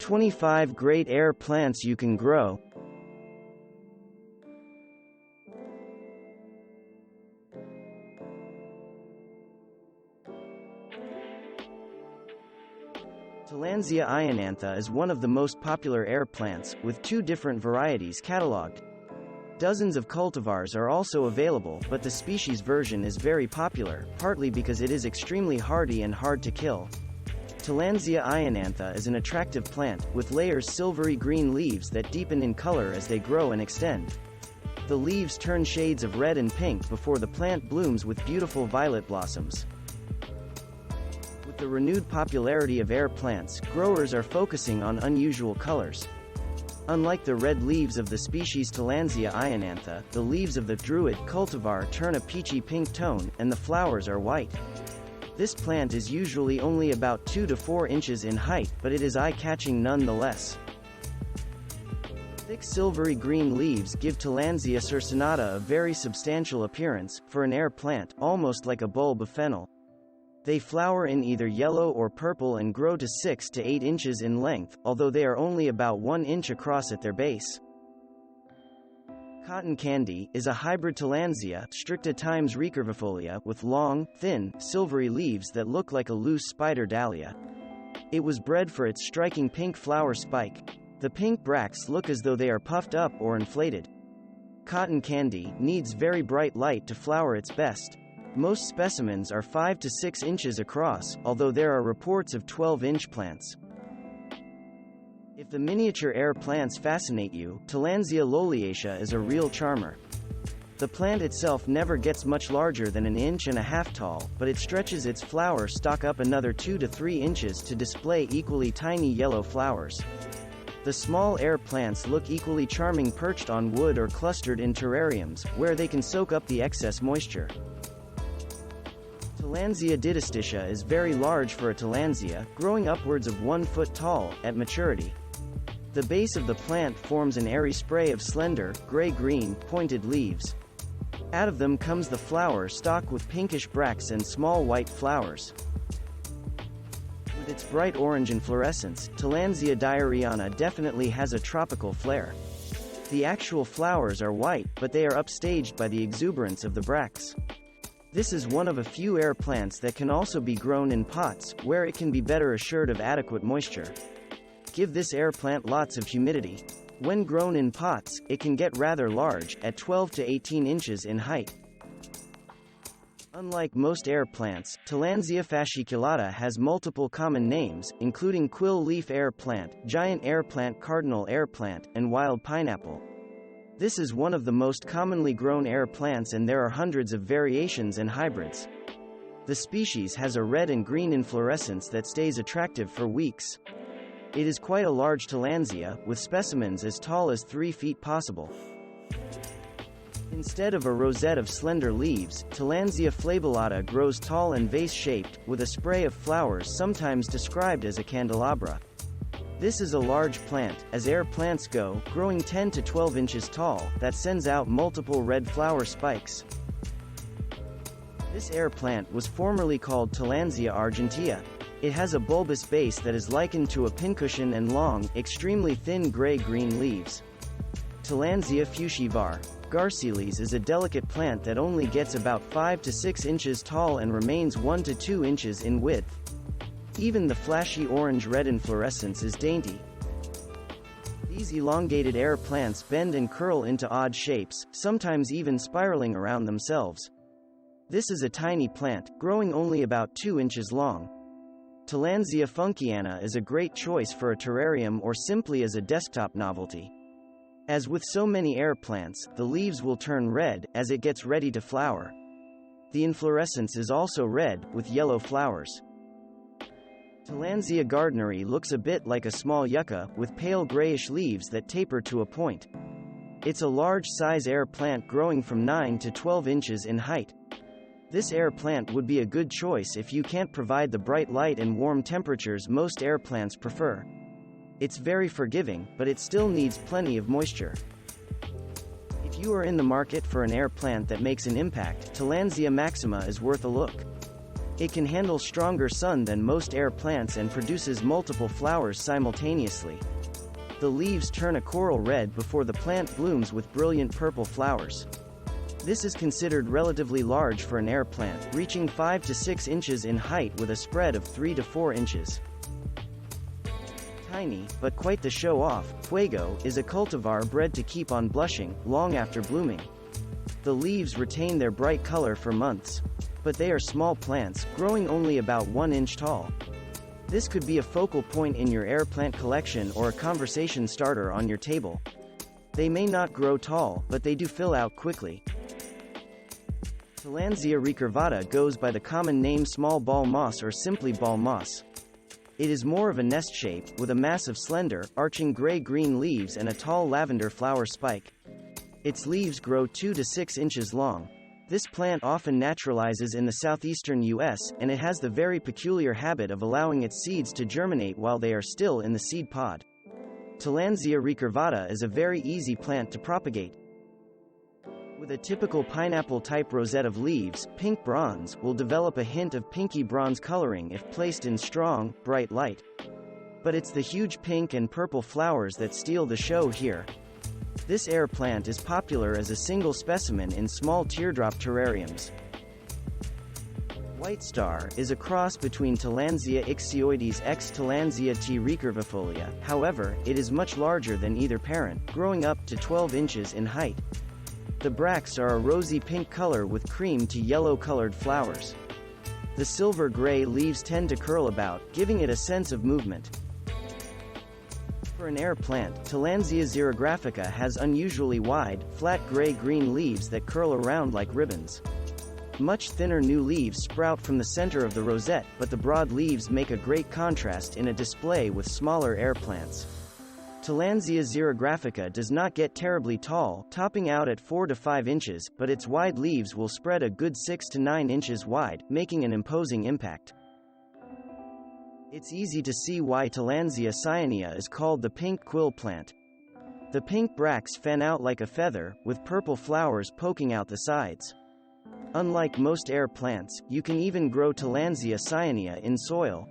25 Great Air Plants You Can Grow. Tillandsia ionantha is one of the most popular air plants, with 2 different varieties catalogued. Dozens of cultivars are also available, but the species version is very popular, partly because it is extremely hardy and hard to kill. Tillandsia ionantha is an attractive plant, with layers silvery green leaves that deepen in color as they grow and extend. The leaves turn shades of red and pink before the plant blooms with beautiful violet blossoms. With the renewed popularity of air plants, growers are focusing on unusual colors. Unlike the red leaves of the species Tillandsia ionantha, the leaves of the Druid cultivar turn a peachy pink tone, and the flowers are white. This plant is usually only about 2 to 4 inches in height, but it is eye-catching nonetheless. Thick silvery green leaves give Tillandsia circinata a very substantial appearance, for an air plant, almost like a bulb of fennel. They flower in either yellow or purple and grow to 6 to 8 inches in length, although they are only about 1 inch across at their base. Cotton candy is a hybrid Tillandsia stricta times recurvifolia with long, thin, silvery leaves that look like a loose spider dahlia. It was bred for its striking pink flower spike. The pink bracts look as though they are puffed up or inflated. Cotton candy needs very bright light to flower its best. Most specimens are 5 to 6 inches across, although there are reports of 12-inch plants. If the miniature air plants fascinate you, Tillandsia loliacea is a real charmer. The plant itself never gets much larger than 1.5 inches tall, but it stretches its flower stalk up another 2 to 3 inches to display equally tiny yellow flowers. The small air plants look equally charming perched on wood or clustered in terrariums, where they can soak up the excess moisture. Tillandsia didastitia is very large for a Tillandsia, growing upwards of 1 foot tall, at maturity. The base of the plant forms an airy spray of slender, gray-green, pointed leaves. Out of them comes the flower stalk with pinkish bracts and small white flowers. With its bright orange inflorescence, Tillandsia diariana definitely has a tropical flair. The actual flowers are white, but they are upstaged by the exuberance of the bracts. This is one of a few air plants that can also be grown in pots, where it can be better assured of adequate moisture. Give this air plant lots of humidity. When grown in pots, it can get rather large, at 12 to 18 inches in height. Unlike most air plants, Tillandsia fasciculata has multiple common names, including quill leaf air plant, giant air plant, cardinal air plant, and wild pineapple. This is one of the most commonly grown air plants, and there are hundreds of variations and hybrids. The species has a red and green inflorescence that stays attractive for weeks. It is quite a large Tillandsia, with specimens as tall as 3 feet possible. Instead of a rosette of slender leaves, Tillandsia flabellata grows tall and vase-shaped, with a spray of flowers sometimes described as a candelabra. This is a large plant, as air plants go, growing 10 to 12 inches tall, that sends out multiple red flower spikes. This air plant was formerly called Tillandsia argentea. It has a bulbous base that is likened to a pincushion and long, extremely thin gray-green leaves. Tillandsia fuchsia var. Garciles is a delicate plant that only gets about 5 to 6 inches tall and remains 1 to 2 inches in width. Even the flashy orange-red inflorescence is dainty. These elongated air plants bend and curl into odd shapes, sometimes even spiraling around themselves. This is a tiny plant, growing only about 2 inches long. Tillandsia funkiana is a great choice for a terrarium or simply as a desktop novelty. As with so many air plants, the leaves will turn red as it gets ready to flower. The inflorescence is also red, with yellow flowers. Tillandsia gardneri looks a bit like a small yucca, with pale grayish leaves that taper to a point. It's a large-size air plant growing from 9 to 12 inches in height. This air plant would be a good choice if you can't provide the bright light and warm temperatures most air plants prefer. It's very forgiving, but it still needs plenty of moisture. If you are in the market for an air plant that makes an impact, Tillandsia maxima is worth a look. It can handle stronger sun than most air plants and produces multiple flowers simultaneously. The leaves turn a coral red before the plant blooms with brilliant purple flowers. This is considered relatively large for an air plant, reaching 5 to 6 inches in height with a spread of 3 to 4 inches. Tiny, but quite the show-off, Fuego is a cultivar bred to keep on blushing long after blooming. The leaves retain their bright color for months. But they are small plants, growing only about 1 inch tall. This could be a focal point in your air plant collection or a conversation starter on your table. They may not grow tall, but they do fill out quickly. Tillandsia recurvata goes by the common name small ball moss or simply ball moss. It is more of a nest shape, with a mass of slender, arching gray-green leaves and a tall lavender flower spike. Its leaves grow 2 to 6 inches long. This plant often naturalizes in the southeastern U.S., and it has the very peculiar habit of allowing its seeds to germinate while they are still in the seed pod. Tillandsia recurvata is a very easy plant to propagate. With a typical pineapple-type rosette of leaves, pink bronze will develop a hint of pinky bronze coloring if placed in strong, bright light. But it's the huge pink and purple flowers that steal the show here. This air plant is popular as a single specimen in small teardrop terrariums. White Star is a cross between Tillandsia ixioides x Tillandsia T. recurvifolia, however, it is much larger than either parent, growing up to 12 inches in height. The bracts are a rosy pink color with cream to yellow-colored flowers. The silver-gray leaves tend to curl about, giving it a sense of movement. For an air plant, Tillandsia xerographica has unusually wide, flat gray-green leaves that curl around like ribbons. Much thinner new leaves sprout from the center of the rosette, but the broad leaves make a great contrast in a display with smaller air plants. Tillandsia xerographica does not get terribly tall, topping out at 4 to 5 inches, but its wide leaves will spread a good 6 to 9 inches wide, making an imposing impact. It's easy to see why Tillandsia cyanea is called the pink quill plant. The pink bracts fan out like a feather, with purple flowers poking out the sides. Unlike most air plants, you can even grow Tillandsia cyanea in soil.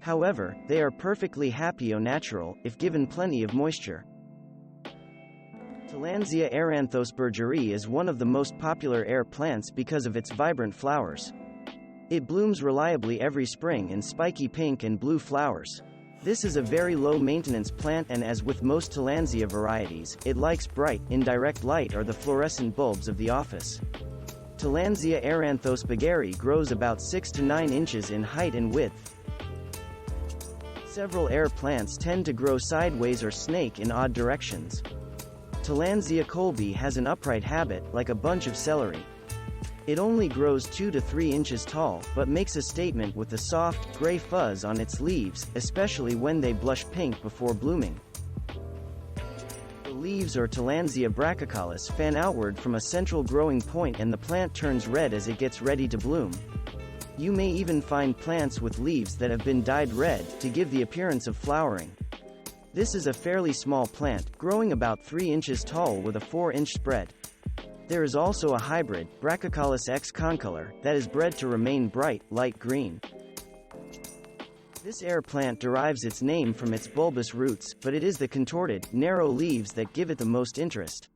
However, they are perfectly happy au natural, if given plenty of moisture. Tillandsia Aeranthos bergeri is one of the most popular air plants because of its vibrant flowers. It blooms reliably every spring in spiky pink and blue flowers. This is a very low-maintenance plant, and as with most Tillandsia varieties, it likes bright, indirect light or the fluorescent bulbs of the office. Tillandsia Aeranthos bergeri grows about 6 to 9 inches in height and width. Several air plants tend to grow sideways or snake in odd directions. Tillandsia colby has an upright habit, like a bunch of celery. It only grows 2 to 3 inches tall, but makes a statement with the soft, gray fuzz on its leaves, especially when they blush pink before blooming. The leaves or Tillandsia brachycaulis fan outward from a central growing point and the plant turns red as it gets ready to bloom. You may even find plants with leaves that have been dyed red, to give the appearance of flowering. This is a fairly small plant, growing about 3 inches tall with a 4-inch spread. There is also a hybrid, Brachycaulis x concolor, that is bred to remain bright, light green. This air plant derives its name from its bulbous roots, but it is the contorted, narrow leaves that give it the most interest.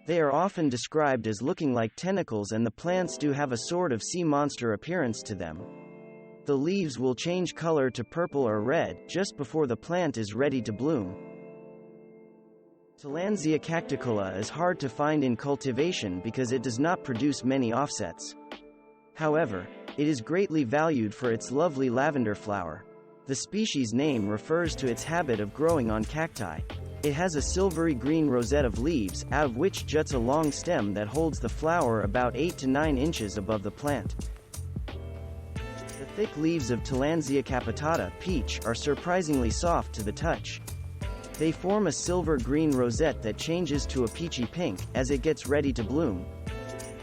They are often described as looking like tentacles, and the plants do have a sort of sea monster appearance to them. The leaves will change color to purple or red, just before the plant is ready to bloom. Tillandsia cacticola is hard to find in cultivation because it does not produce many offsets. However, it is greatly valued for its lovely lavender flower. The species name refers to its habit of growing on cacti. It has a silvery green rosette of leaves, out of which juts a long stem that holds the flower about 8 to 9 inches above the plant. The thick leaves of Tillandsia capitata, peach, are surprisingly soft to the touch. They form a silver-green rosette that changes to a peachy pink as it gets ready to bloom.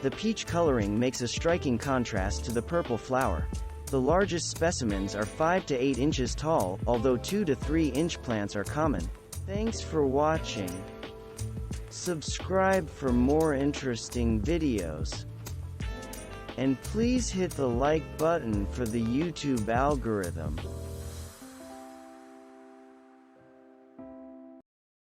The peach coloring makes a striking contrast to the purple flower. The largest specimens are 5 to 8 inches tall, although 2 to 3 inch plants are common. Thanks for watching. Subscribe for more interesting videos. And please hit the like button for the YouTube algorithm.